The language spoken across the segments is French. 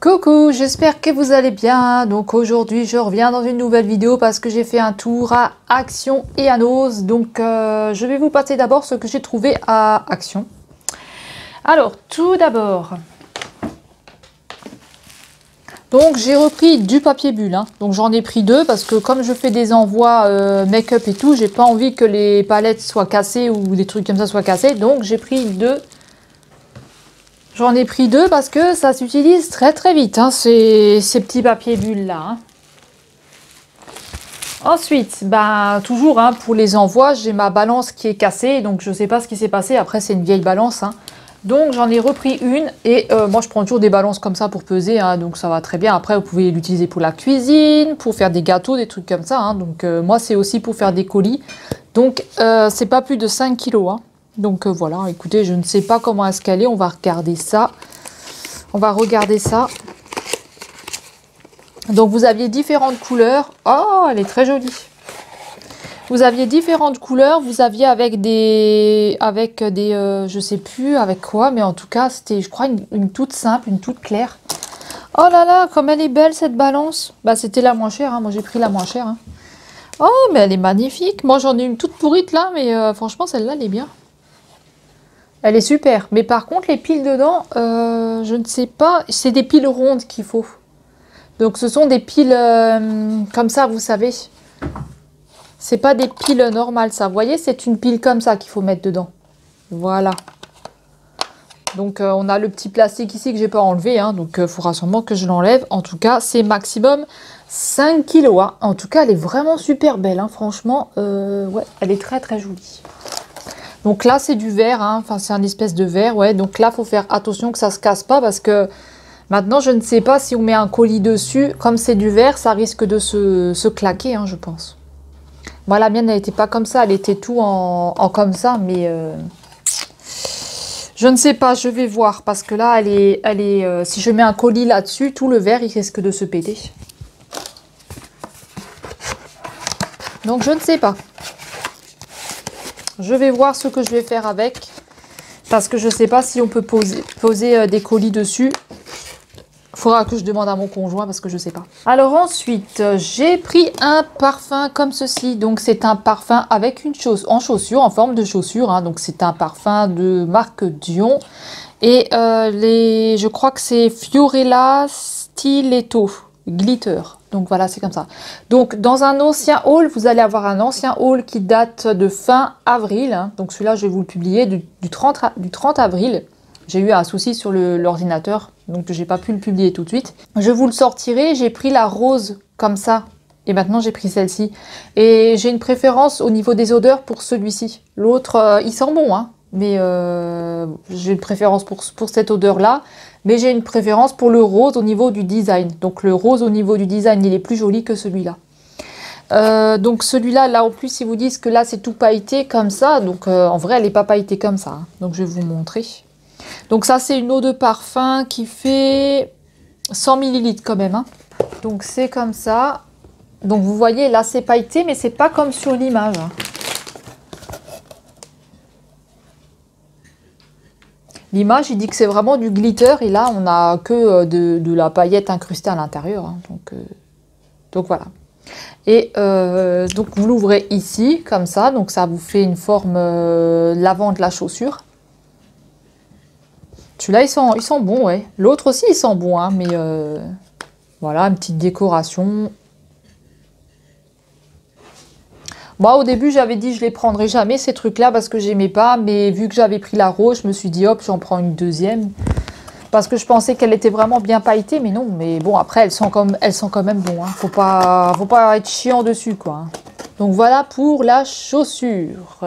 Coucou, j'espère que vous allez bien. Donc aujourd'hui je reviens dans une nouvelle vidéo parce que j'ai fait un tour à Action et à Noz. Donc je vais vous passer d'abord ce que j'ai trouvé à Action. Alors tout d'abord, donc j'ai repris du papier bulle, hein. Donc j'en ai pris deux parce que comme je fais des envois make-up et tout, j'ai pas envie que les palettes soient cassées ou des trucs comme ça soient cassés. Donc j'ai pris deux. J'en ai pris deux parce que ça s'utilise très très vite, hein, ces petits papiers bulles là. Hein. Ensuite, ben, toujours hein, pour les envois, j'ai ma balance qui est cassée, donc je ne sais pas ce qui s'est passé. Après, c'est une vieille balance. Hein. Donc j'en ai repris une et moi je prends toujours des balances comme ça pour peser, hein, donc ça va très bien. Après, vous pouvez l'utiliser pour la cuisine, pour faire des gâteaux, des trucs comme ça. Hein. Donc moi, c'est aussi pour faire des colis. Donc c'est pas plus de 5 kilos. Hein. Donc voilà, écoutez, je ne sais pas comment est-ce qu'elle est, on va regarder ça. On va regarder ça. Donc vous aviez différentes couleurs. Oh, elle est très jolie. Vous aviez différentes couleurs, vous aviez avec des je sais plus avec quoi, mais en tout cas, c'était, je crois, une toute simple, une toute claire. Oh là là, comme elle est belle cette balance. Bah, c'était la moins chère, hein. Moi j'ai pris la moins chère. Hein. Oh, mais elle est magnifique. Moi j'en ai une toute pourrite là, mais franchement, celle-là, elle est bien. Elle est super, mais par contre les piles dedans, je ne sais pas, c'est des piles rondes qu'il faut. Donc ce sont des piles comme ça, vous savez. C'est pas des piles normales ça, vous voyez, c'est une pile comme ça qu'il faut mettre dedans. Voilà. Donc on a le petit plastique ici que j'ai pas enlevé, hein, donc il faudra sûrement que je l'enlève. En tout cas, c'est maximum 5 kilos. Hein. En tout cas, elle est vraiment super belle, hein, franchement. Ouais, elle est très très jolie. Donc là, c'est du verre, hein. Enfin, c'est un espèce de verre, ouais. Donc là, il faut faire attention que ça ne se casse pas parce que maintenant, je ne sais pas si on met un colis dessus. Comme c'est du verre, ça risque de se claquer, hein, je pense. Moi, la mienne, elle n'était pas comme ça. Elle était tout en comme ça, mais je ne sais pas. Je vais voir parce que là, si je mets un colis là-dessus, tout le verre, il risque de se péter. Donc, je ne sais pas. Je vais voir ce que je vais faire avec. Parce que je ne sais pas si on peut poser des colis dessus. Il faudra que je demande à mon conjoint parce que je ne sais pas. Alors ensuite, j'ai pris un parfum comme ceci. Donc c'est un parfum avec une chaussure, en forme de chaussure. Hein. Donc c'est un parfum de marque Dion. Et je crois que c'est Fiorella Stiletto Glitter. Donc voilà, c'est comme ça. Donc dans un ancien haul, vous allez avoir un ancien haul qui date de fin avril. Hein. Donc celui-là, je vais vous le publier du 30 avril. J'ai eu un souci sur l'ordinateur, donc j'ai pas pu le publier tout de suite. Je vous le sortirai, j'ai pris la rose comme ça. Et maintenant j'ai pris celle-ci. Et j'ai une préférence au niveau des odeurs pour celui-ci. L'autre, il sent bon, hein. Mais j'ai une préférence pour cette odeur-là. Mais j'ai une préférence pour le rose au niveau du design. Donc le rose au niveau du design, il est plus joli que celui-là. Donc celui-là, là en plus, ils vous disent que là c'est tout pailleté comme ça. Donc en vrai, elle n'est pas pailletée comme ça. Hein. Donc je vais vous montrer. Donc ça, c'est une eau de parfum qui fait 100 ml quand même. Hein. Donc c'est comme ça. Donc vous voyez, là c'est pailleté, mais c'est pas comme sur l'image. Hein. L'image, il dit que c'est vraiment du glitter et là, on n'a que de la paillette incrustée à l'intérieur. Hein. Donc voilà. Et donc vous l'ouvrez ici, comme ça. Donc ça vous fait une forme l'avant de la chaussure. Celui-là, ils sont bons, ouais. L'autre aussi, ils sont bons, hein, mais voilà, une petite décoration. Moi, au début, j'avais dit je les prendrais jamais, ces trucs-là, parce que j'aimais pas. Mais vu que j'avais pris la rose, je me suis dit, hop, j'en prends une deuxième. Parce que je pensais qu'elle était vraiment bien pailletée, mais non. Mais bon, après, elles sont quand même bons. Hein. Faut pas être chiant dessus, quoi. Hein. Donc voilà pour la chaussure.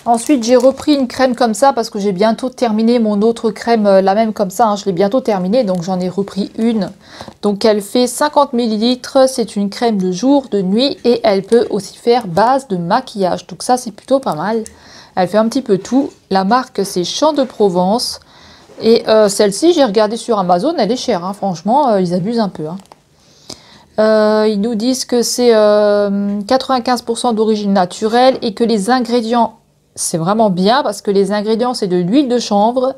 Ensuite, j'ai repris une crème comme ça parce que j'ai bientôt terminé mon autre crème, la même comme ça. Hein, je l'ai bientôt terminée, donc j'en ai repris une. Donc elle fait 50 ml. C'est une crème de jour, de nuit et elle peut aussi faire base de maquillage. Donc ça, c'est plutôt pas mal. Elle fait un petit peu tout. La marque, c'est Champ de Provence. Et celle-ci, j'ai regardé sur Amazon, elle est chère. Hein, franchement, ils abusent un peu. Hein. Ils nous disent que c'est 95% d'origine naturelle et que les ingrédients c'est vraiment bien parce que les ingrédients, c'est de l'huile de chanvre,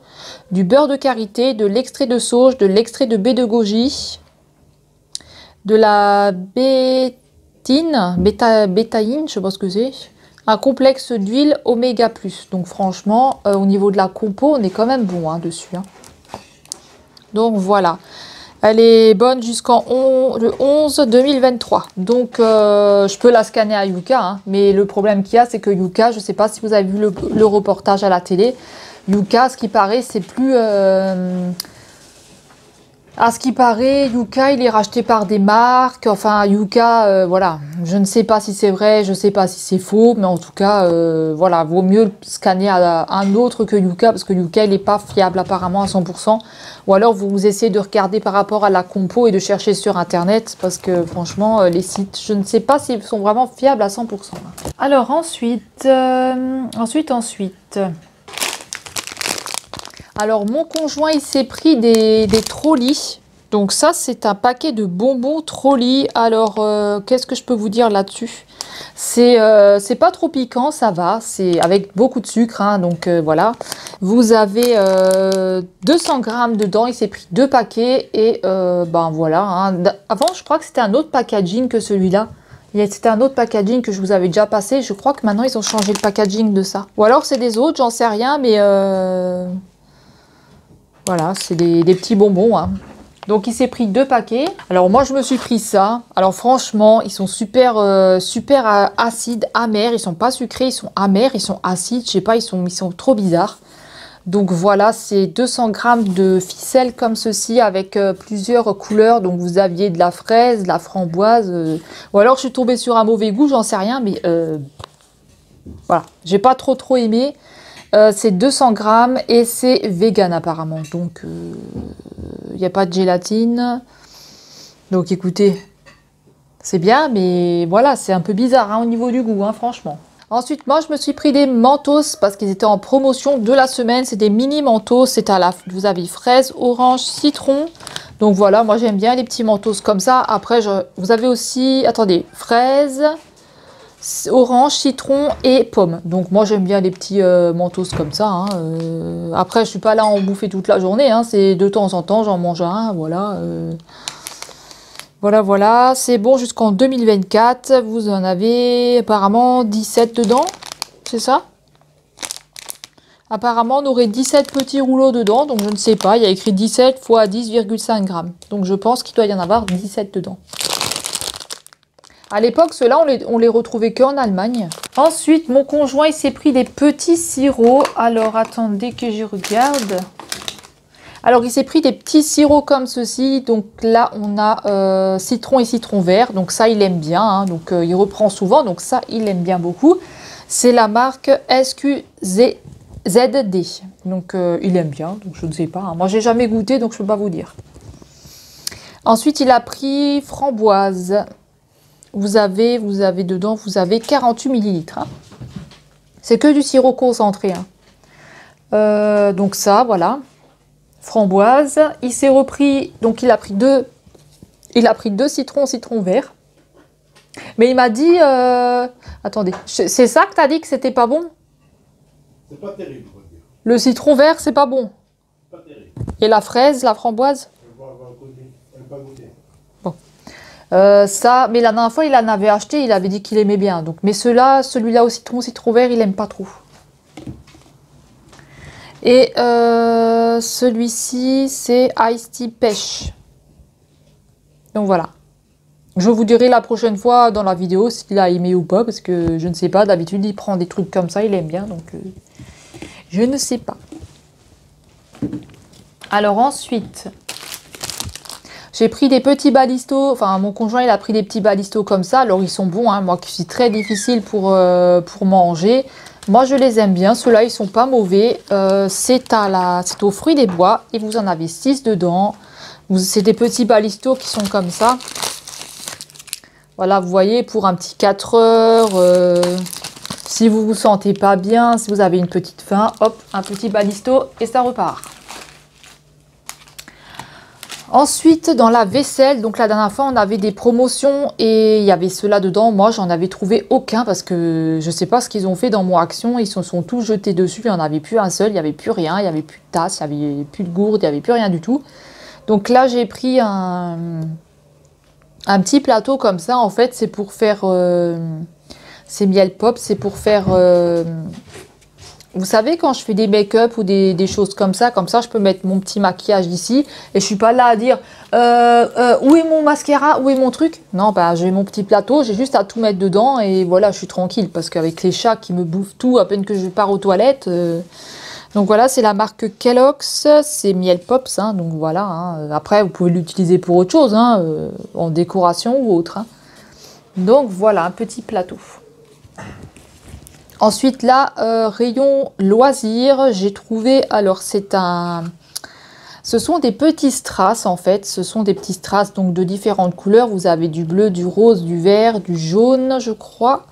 du beurre de karité, de l'extrait de sauge, de l'extrait de baie de goji, de la bétaïne, je sais pas ce que c'est, un complexe d'huile oméga+. Donc franchement, au niveau de la compo, on est quand même bon hein, dessus. Hein. Donc voilà. Elle est bonne jusqu'en le 11 2023. Donc je peux la scanner à Yuka. Hein, mais le problème qu'il y a, c'est que Yuka, je ne sais pas si vous avez vu le reportage à la télé. Yuka, ce qui paraît, c'est plus... À ce qui paraît, Yuka, il est racheté par des marques. Enfin, Yuka, voilà. Je ne sais pas si c'est vrai, je ne sais pas si c'est faux. Mais en tout cas, voilà, vaut mieux scanner à un autre que Yuka. Parce que Yuka, il n'est pas fiable apparemment à 100%. Ou alors, vous essayez de regarder par rapport à la compo et de chercher sur Internet. Parce que franchement, les sites, je ne sais pas s'ils sont vraiment fiables à 100%. Alors ensuite... Alors, mon conjoint, il s'est pris des trollis. Donc ça, c'est un paquet de bonbons trollis. Alors, qu'est-ce que je peux vous dire là-dessus? C'est pas trop piquant, ça va. C'est avec beaucoup de sucre, hein, donc voilà. Vous avez 200 grammes dedans. Il s'est pris 2 paquets. Et ben voilà. Hein. Avant, je crois que c'était un autre packaging que celui-là. C'était un autre packaging que je vous avais déjà passé. Je crois que maintenant, ils ont changé le packaging de ça. Ou alors, c'est des autres, j'en sais rien, mais... Voilà, c'est des petits bonbons. Hein. Donc, il s'est pris 2 paquets. Alors, moi, je me suis pris ça. Alors, franchement, ils sont super acides, amers. Ils sont pas sucrés, ils sont amers, ils sont acides. Je sais pas, ils sont trop bizarres. Donc, voilà, c'est 200 grammes de ficelle comme ceci avec plusieurs couleurs. Donc, vous aviez de la fraise, de la framboise. Ou alors, je suis tombée sur un mauvais goût, j'en sais rien. Mais voilà, j'ai pas trop aimé. C'est 200 grammes et c'est vegan apparemment. Donc, il n'y a pas de gélatine. Donc, écoutez, c'est bien, mais voilà, c'est un peu bizarre hein, au niveau du goût, hein, franchement. Ensuite, moi, je me suis pris des mentos parce qu'ils étaient en promotion de la semaine. C'est des mini mentos. C'est vous avez fraise, orange, citron. Donc, voilà, moi, j'aime bien les petits mentos comme ça. Après, vous avez aussi, attendez, fraise... orange, citron et pomme. Donc moi j'aime bien les petits mentos comme ça. Hein. Après je suis pas là à en bouffer toute la journée. Hein. C'est de temps en temps j'en mange un. Voilà. Voilà. C'est bon jusqu'en 2024. Vous en avez apparemment 17 dedans. C'est ça? Apparemment on aurait 17 petits rouleaux dedans. Donc je ne sais pas. Il y a écrit 17 fois 10,5 grammes. Donc je pense qu'il doit y en avoir 17 dedans. À l'époque, ceux-là, on les retrouvait qu'en Allemagne. Ensuite, mon conjoint, il s'est pris des petits sirops. Alors, attendez que je regarde. Alors, il s'est pris des petits sirops comme ceci. Donc là, on a citron et citron vert. Donc ça, il aime bien. Hein. Donc, il reprend souvent. Donc ça, il aime bien beaucoup. C'est la marque SQZD. Donc, il aime bien. Donc, je ne sais pas. Hein. Moi, j'ai jamais goûté, donc je ne peux pas vous dire. Ensuite, il a pris framboise. Vous avez dedans, vous avez 48 ml. Hein. C'est que du sirop concentré. Hein. Donc ça, voilà. Framboise. Il s'est repris, donc il a pris deux citron vert. Mais il m'a dit, attendez, c'est ça que tu as dit que c'était pas bon? C'est pas terrible, on va dire. Le citron vert, c'est pas bon? Pas terrible. Et la fraise, la framboise? Elle pas goûté. Bon. Ça, mais la dernière fois, il en avait acheté, il avait dit qu'il aimait bien. Donc, mais celui-là au citron vert, il aime pas trop. Et celui-ci, c'est Ice Tea Pêche. Donc voilà. Je vous dirai la prochaine fois dans la vidéo s'il a aimé ou pas, parce que je ne sais pas. D'habitude, il prend des trucs comme ça, il aime bien, donc je ne sais pas. Alors ensuite, j'ai pris des petits balistos. Enfin, mon conjoint, il a pris des petits balistos comme ça. Alors, ils sont bons, hein. Moi qui suis très difficile pour manger. Moi, je les aime bien. Ceux-là, ils sont pas mauvais. C'est aux fruits des bois. Et vous en avez 6 dedans. C'est des petits balistos qui sont comme ça. Voilà, vous voyez, pour un petit 4 heures. Si vous vous sentez pas bien, si vous avez une petite faim, hop, un petit balisto et ça repart. Ensuite, dans la vaisselle, donc la dernière fois, on avait des promotions et il y avait ceux-là dedans. Moi, j'en avais trouvé aucun parce que je sais pas ce qu'ils ont fait dans mon Action. Ils se sont tous jetés dessus. Il n'y en avait plus un seul, il n'y avait plus rien. Il n'y avait plus de tasse, il n'y avait plus de gourde, il n'y avait plus rien du tout. Donc là, j'ai pris un petit plateau comme ça. En fait, c'est pour faire... c'est miel pop, c'est pour faire... vous savez, quand je fais des make-up ou des choses comme ça, je peux mettre mon petit maquillage ici et je suis pas là à dire où est mon mascara, où est mon truc. Non, bah j'ai mon petit plateau, j'ai juste à tout mettre dedans et voilà, je suis tranquille parce qu'avec les chats qui me bouffent tout à peine que je pars aux toilettes. Donc voilà, c'est la marque Kellogg's, c'est miel pops, hein, donc voilà. Hein. Après, vous pouvez l'utiliser pour autre chose, hein, en décoration ou autre. Hein. Donc voilà, un petit plateau. Ensuite là, rayon loisirs, j'ai trouvé, alors ce sont des petits strass en fait, ce sont des petits strass donc de différentes couleurs, vous avez du bleu, du rose, du vert, du jaune je crois,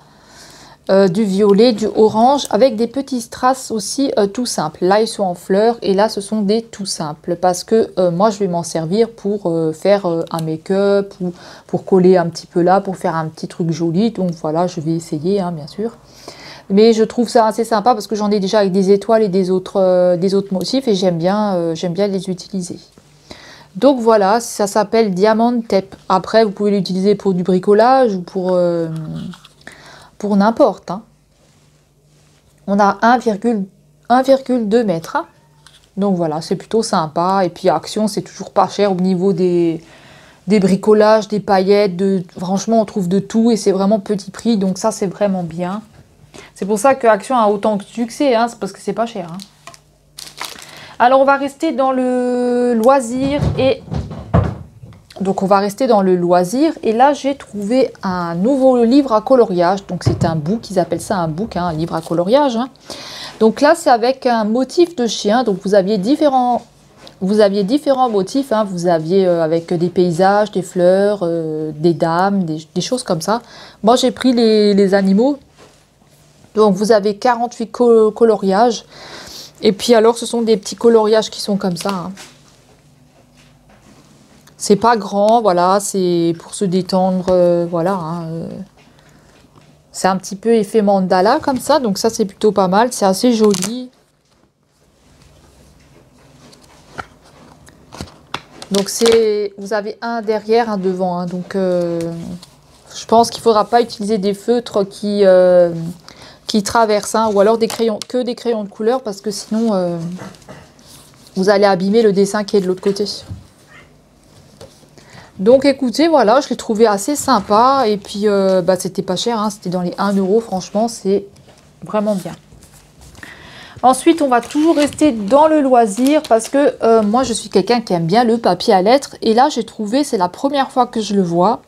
du violet, du orange, avec des petits strass aussi tout simples. Là ils sont en fleurs et là ce sont des tout simples parce que moi je vais m'en servir pour faire un make-up ou pour coller un petit peu là, pour faire un petit truc joli, donc voilà je vais essayer hein, bien sûr. Mais je trouve ça assez sympa parce que j'en ai déjà avec des étoiles et des autres motifs et j'aime bien les utiliser. Donc voilà, ça s'appelle Diamond Tape. Après, vous pouvez l'utiliser pour du bricolage ou pour n'importe. Hein. On a 1,2 mètres. Hein. Donc voilà, c'est plutôt sympa. Et puis Action, c'est toujours pas cher au niveau des bricolages, des paillettes. Franchement, on trouve de tout et c'est vraiment petit prix. Donc ça, c'est vraiment bien. C'est pour ça que Action a autant de succès, hein, c'est parce que c'est pas cher. Hein. Alors on va rester dans le loisir et et là j'ai trouvé un nouveau livre à coloriage. Donc c'est un book, ils appellent ça un book, hein, un livre à coloriage. Hein. Donc là c'est avec un motif de chien. Donc vous aviez différents motifs. Hein. Vous aviez avec des paysages, des fleurs, des dames, des choses comme ça. Moi j'ai pris les animaux. Donc vous avez 48 coloriages. Et puis alors ce sont des petits coloriages qui sont comme ça. Hein. C'est pas grand, voilà, c'est pour se détendre, voilà. Hein, c'est un petit peu effet mandala comme ça, donc ça c'est plutôt pas mal, c'est assez joli. Donc vous avez un derrière, un devant, hein, donc je pense qu'il ne faudra pas utiliser des feutres qui traversent, hein, ou alors des crayons de couleur, parce que sinon vous allez abîmer le dessin qui est de l'autre côté. Donc écoutez, voilà, je l'ai trouvé assez sympa, et puis c'était pas cher, hein, c'était dans les 1 €, franchement, c'est vraiment bien. Ensuite, on va toujours rester dans le loisir, parce que moi, je suis quelqu'un qui aime bien le papier à lettres, et là, j'ai trouvé, c'est la première fois que je le vois,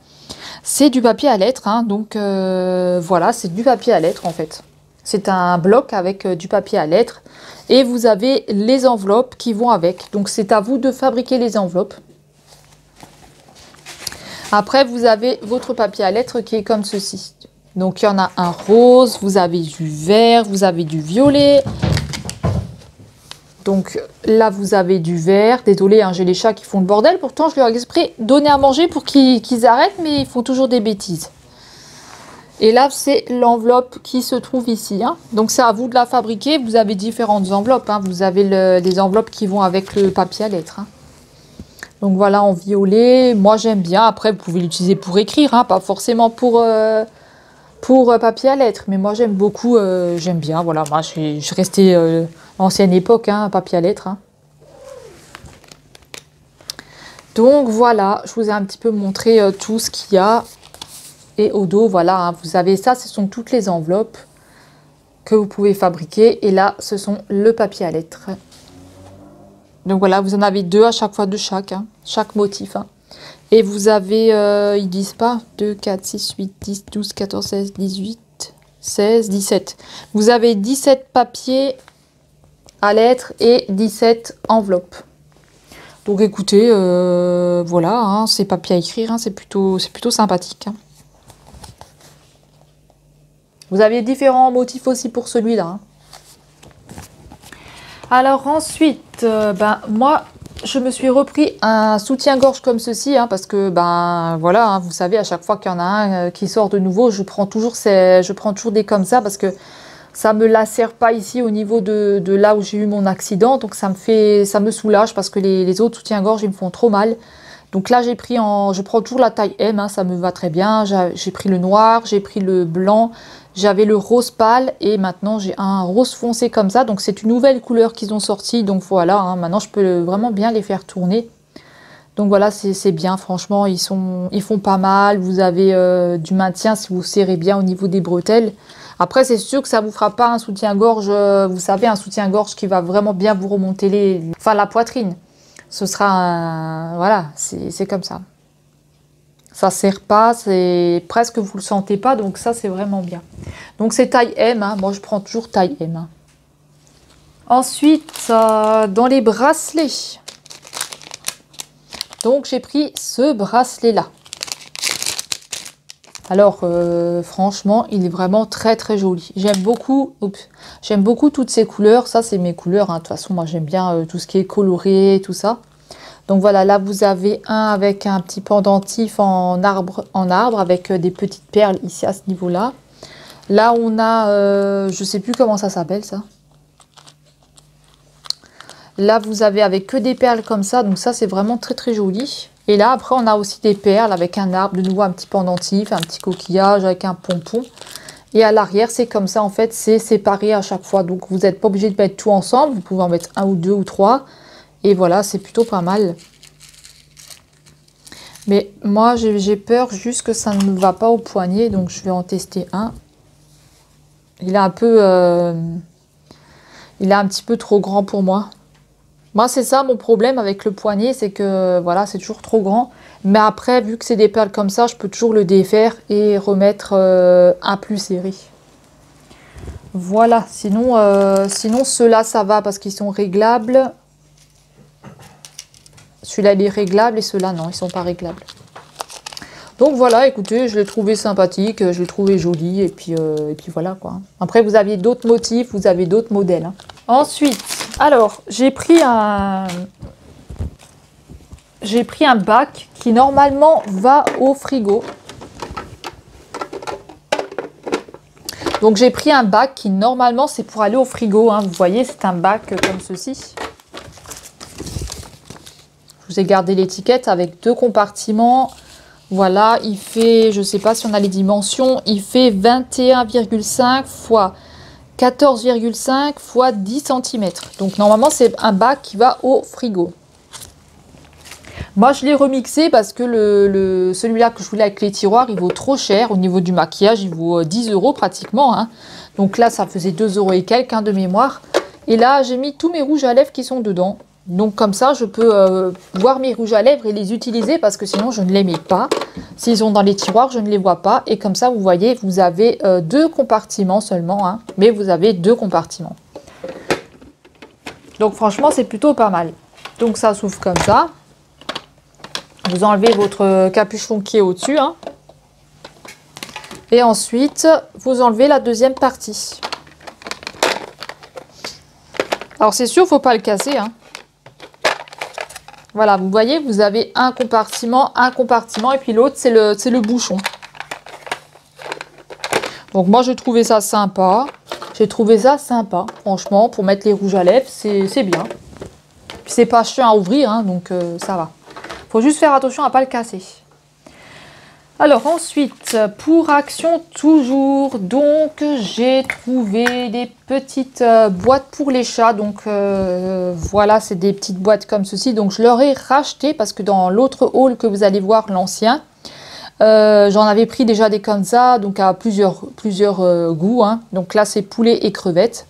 c'est du papier à lettres, hein, donc voilà, c'est du papier à lettres en fait. C'est un bloc avec du papier à lettres, et vous avez les enveloppes qui vont avec, donc c'est à vous de fabriquer les enveloppes. Après, vous avez votre papier à lettres qui est comme ceci. Donc, il y en a un rose, vous avez du vert, vous avez du violet. Donc, là, vous avez du vert. Désolée, hein, j'ai les chats qui font le bordel. Pourtant, je leur ai exprès donné à manger pour qu'ils arrêtent, mais ils font toujours des bêtises. Et là, c'est l'enveloppe qui se trouve ici. Hein. Donc, c'est à vous de la fabriquer. Vous avez différentes enveloppes. Hein. Vous avez les enveloppes qui vont avec le papier à lettres. Hein. Donc voilà, en violet, moi j'aime bien. Après, vous pouvez l'utiliser pour écrire, hein, pas forcément pour papier à lettres. Mais moi j'aime beaucoup, j'aime bien. Voilà, moi je suis restée ancienne époque, hein, papier à lettres. Hein. Donc voilà, je vous ai un petit peu montré tout ce qu'il y a. Et au dos, voilà, hein, vous avez ça, ce sont toutes les enveloppes que vous pouvez fabriquer. Et là, ce sont le papier à lettres. Donc voilà, vous en avez 2 à chaque fois de chaque motif. Hein. Et vous avez, ils disent pas, 2, 4, 6, 8, 10, 12, 14, 16, 18, 16, 17. Vous avez 17 papiers à lettres et 17 enveloppes. Donc écoutez, voilà, hein, c'est papier à écrire, hein, c'est plutôt sympathique. Hein. Vous avez différents motifs aussi pour celui-là. Hein. Alors ensuite, moi, je me suis repris un soutien-gorge comme ceci, hein, parce que, ben voilà, hein, vous savez, à chaque fois qu'il y en a un qui sort de nouveau, je prends toujours des comme ça, parce que ça me lacère pas ici au niveau de là où j'ai eu mon accident, donc ça me soulage, parce que les autres soutiens-gorge, ils me font trop mal. Donc là, je prends toujours la taille M, hein, ça me va très bien. J'ai pris le noir, j'ai pris le blanc, j'avais le rose pâle et maintenant j'ai un rose foncé comme ça. Donc c'est une nouvelle couleur qu'ils ont sorti. Donc voilà, hein, maintenant je peux vraiment bien les faire tourner. Donc voilà, c'est bien, franchement, ils font pas mal. Vous avez du maintien si vous serrez bien au niveau des bretelles. Après, c'est sûr que ça vous fera pas un soutien-gorge, vous savez, un soutien-gorge qui va vraiment bien vous remonter la poitrine. Ce sera un... Voilà, c'est comme ça. Ça serre pas, c'est presque vous le sentez pas, donc ça c'est vraiment bien. Donc c'est taille M, hein. Moi je prends toujours taille M. Hein. Ensuite, dans les bracelets. Donc j'ai pris ce bracelet là. Alors franchement, il est vraiment très très joli. J'aime beaucoup toutes ces couleurs. Ça c'est mes couleurs, hein. De toute façon, moi j'aime bien tout ce qui est coloré, tout ça. Donc voilà, là vous avez un avec un petit pendentif en arbre avec des petites perles ici à ce niveau-là. Là on a, je sais plus comment ça s'appelle ça. Là vous avez avec que des perles comme ça, donc ça c'est vraiment très très joli. Et là après on a aussi des perles avec un arbre, de nouveau un petit pendentif, un petit coquillage avec un pompon. Et à l'arrière c'est comme ça en fait, c'est séparé à chaque fois. Donc vous n'êtes pas obligé de mettre tout ensemble, vous pouvez en mettre un ou deux ou trois. Et voilà, c'est plutôt pas mal. Mais moi, j'ai peur juste que ça ne me va pas au poignet. Donc, je vais en tester un. Il est un peu... il est un petit peu trop grand pour moi. Moi, c'est ça mon problème avec le poignet. C'est que, voilà, c'est toujours trop grand. Mais après, vu que c'est des perles comme ça, je peux toujours le défaire et remettre un plus serré. Voilà. Sinon, ceux-là, ça va parce qu'ils sont réglables. Celui-là, il est réglable et ceux-là, non, ils sont pas réglables. Donc voilà, écoutez, je l'ai trouvé sympathique, je l'ai trouvé joli et puis voilà quoi. Après, vous aviez d'autres motifs, vous avez d'autres modèles. Hein. Ensuite, alors, j'ai pris un bac qui normalement va au frigo. Donc j'ai pris un bac qui normalement c'est pour aller au frigo. Hein. Vous voyez, c'est un bac comme ceci. Je vous ai gardé l'étiquette avec deux compartiments. Voilà, il fait, je ne sais pas si on a les dimensions, il fait 21,5 x 14,5 x 10 cm. Donc normalement, c'est un bac qui va au frigo. Moi, je l'ai remixé parce que celui-là que je voulais avec les tiroirs, il vaut trop cher. Au niveau du maquillage, il vaut 10 € pratiquement. Hein. Donc là, ça faisait 2 € et quelques hein, de mémoire. Et là, j'ai mis tous mes rouges à lèvres qui sont dedans. Donc comme ça, je peux voir mes rouges à lèvres et les utiliser parce que sinon, je ne les mets pas. S'ils sont dans les tiroirs, je ne les vois pas. Et comme ça, vous voyez, vous avez deux compartiments seulement. Hein, mais vous avez deux compartiments. Donc franchement, c'est plutôt pas mal. Donc ça s'ouvre comme ça. Vous enlevez votre capuchon qui est au-dessus. Hein. Et ensuite, vous enlevez la deuxième partie. Alors c'est sûr, il ne faut pas le casser. Hein. Voilà, vous voyez, vous avez un compartiment, et puis l'autre, c'est le bouchon. Donc moi, j'ai trouvé ça sympa. Franchement, pour mettre les rouges à lèvres, c'est bien. Puis c'est pas chiant à ouvrir, hein, donc ça va. Faut juste faire attention à ne pas le casser. Alors ensuite, pour Action toujours, donc j'ai trouvé des petites boîtes pour les chats. Donc voilà, c'est des petites boîtes comme ceci. Donc je leur ai racheté parce que dans l'autre haul que vous allez voir, l'ancien, j'en avais pris déjà des comme ça, donc à plusieurs goûts. Hein. Donc là, c'est poulet et crevettes.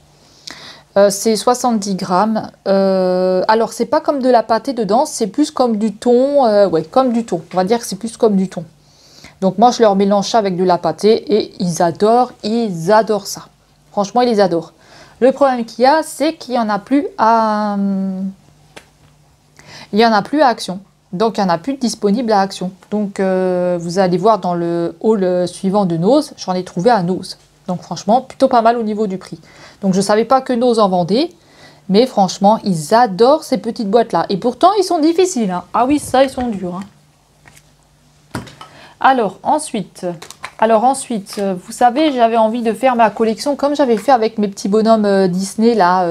C'est 70 grammes. Alors, c'est pas comme de la pâtée dedans, c'est plus comme du thon. Ouais, comme du thon. On va dire que c'est plus comme du thon. Donc moi, je leur mélange ça avec de la pâtée et ils adorent ça. Franchement, ils les adorent. Le problème qu'il y a, c'est qu'il n'y en a plus à... Action. Donc, il n'y en a plus de disponible à Action. Donc, vous allez voir dans le haul suivant de Nose, j'en ai trouvé à Nose. Donc, franchement, plutôt pas mal au niveau du prix. Donc, je ne savais pas que Nose en vendait. Mais franchement, ils adorent ces petites boîtes-là. Et pourtant, ils sont difficiles, hein. Ah oui, ça, ils sont durs, hein. Alors ensuite, vous savez, j'avais envie de faire ma collection comme j'avais fait avec mes petits bonhommes Disney, là.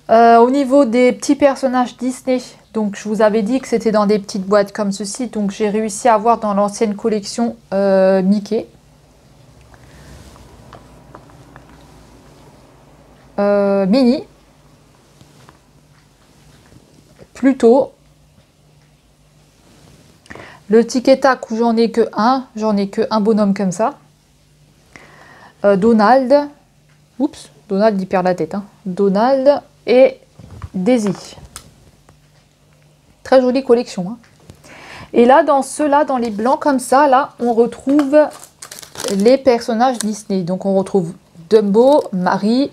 Au niveau des petits personnages Disney, donc je vous avais dit que c'était dans des petites boîtes comme ceci. Donc j'ai réussi à avoir dans l'ancienne collection Mickey. Minnie, Pluto, le Tic et Tac où j'en ai que un bonhomme comme ça, Donald, oups, Donald il perd la tête, hein. Donald et Daisy, très jolie collection, hein. Et là dans ceux-là, dans les blancs comme ça, là on retrouve les personnages Disney, donc on retrouve Dumbo, Marie,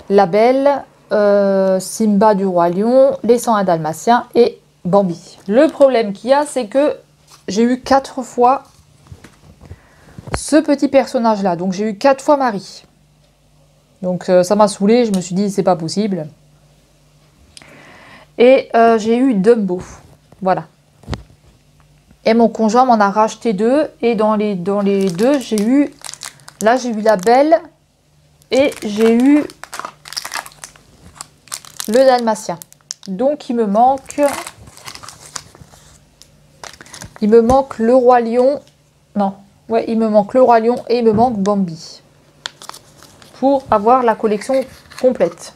La Belle, Simba du Roi Lion, les 101 Dalmatiens et Bambi. Le problème qu'il y a, c'est que j'ai eu 4 fois ce petit personnage là, donc j'ai eu 4 fois Marie. Donc ça m'a saoulé, je me suis dit c'est pas possible. Et j'ai eu Dumbo, voilà. Et mon conjoint m'en a racheté 2, et dans les 2 j'ai eu, là j'ai eu La Belle et j'ai eu le Dalmatien. Donc il me manque le Roi Lion. Non, ouais, il me manque le Roi Lion et il me manque Bambi pour avoir la collection complète.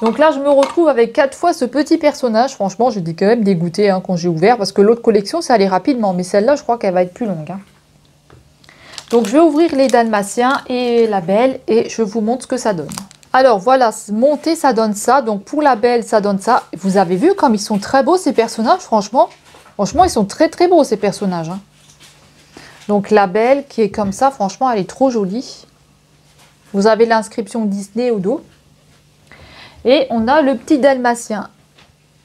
Donc là, je me retrouve avec 4 fois ce petit personnage. Franchement, j'étais quand même dégoûtée, hein, quand j'ai ouvert, parce que l'autre collection, ça allait rapidement. Mais celle-là, je crois qu'elle va être plus longue, hein. Donc je vais ouvrir les Dalmatiens et La Belle et je vous montre ce que ça donne. Alors voilà, monté ça donne ça. Donc pour La Belle ça donne ça. Vous avez vu comme ils sont très beaux ces personnages, franchement. Franchement ils sont très très beaux ces personnages, hein. Donc La Belle qui est comme ça, franchement elle est trop jolie. Vous avez l'inscription Disney au dos. Et on a le petit Dalmatien.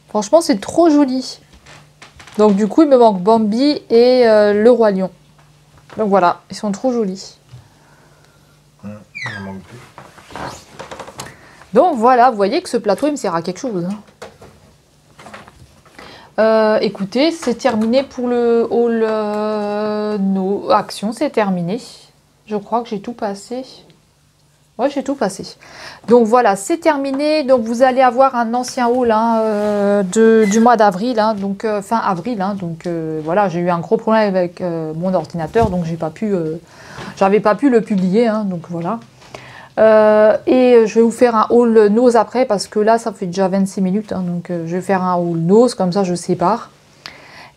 Franchement c'est trop joli. Donc du coup il me manque Bambi et le Roi Lion. Donc voilà, ils sont trop jolis. Donc voilà, vous voyez que ce plateau il me sert à quelque chose, hein. Écoutez, c'est terminé pour le haul nos actions, c'est terminé. Je crois que j'ai tout passé. Ouais, j'ai tout passé. Donc voilà, c'est terminé. Donc vous allez avoir un ancien haul, hein, du mois d'avril, hein, donc fin avril, hein, donc voilà, j'ai eu un gros problème avec mon ordinateur, donc j'avais pas pu le publier, hein, donc voilà. Et je vais vous faire un haul nose après, parce que là ça fait déjà 26 minutes, hein, donc je vais faire un haul nose, comme ça je sépare.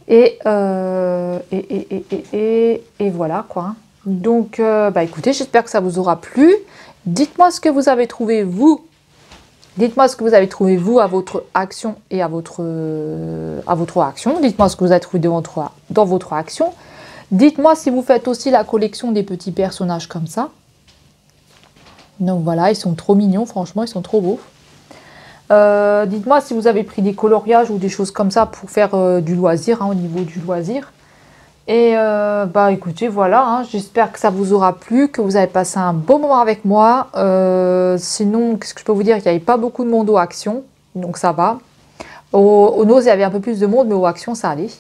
Et voilà quoi. Donc bah écoutez, j'espère que ça vous aura plu. Dites-moi ce que vous avez trouvé vous. Dites-moi ce que vous avez trouvé vous à votre action et à votre action. Dites-moi ce que vous avez trouvé dans votre action. Dites-moi si vous faites aussi la collection des petits personnages comme ça. Donc voilà, ils sont trop mignons, franchement, ils sont trop beaux. Dites-moi si vous avez pris des coloriages ou des choses comme ça pour faire du loisir, hein, au niveau du loisir. Et bah écoutez, voilà, hein, j'espère que ça vous aura plu, que vous avez passé un bon moment avec moi. Sinon, qu'est-ce que je peux vous dire? Il n'y avait pas beaucoup de monde aux actions, donc ça va. Au nose, il y avait un peu plus de monde, mais aux actions, ça allait.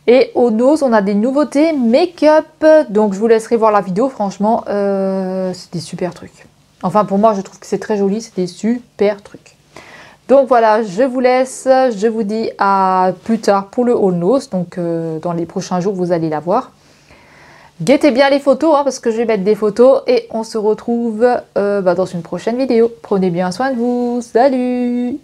Et au nose, on a des nouveautés make-up, donc je vous laisserai voir la vidéo, franchement, c'est des super trucs. Enfin, pour moi, je trouve que c'est très joli, c'est des super trucs. Donc voilà, je vous laisse, je vous dis à plus tard pour le haul nose, donc dans les prochains jours, vous allez la voir. Guettez bien les photos, hein, parce que je vais mettre des photos, et on se retrouve dans une prochaine vidéo. Prenez bien soin de vous, salut!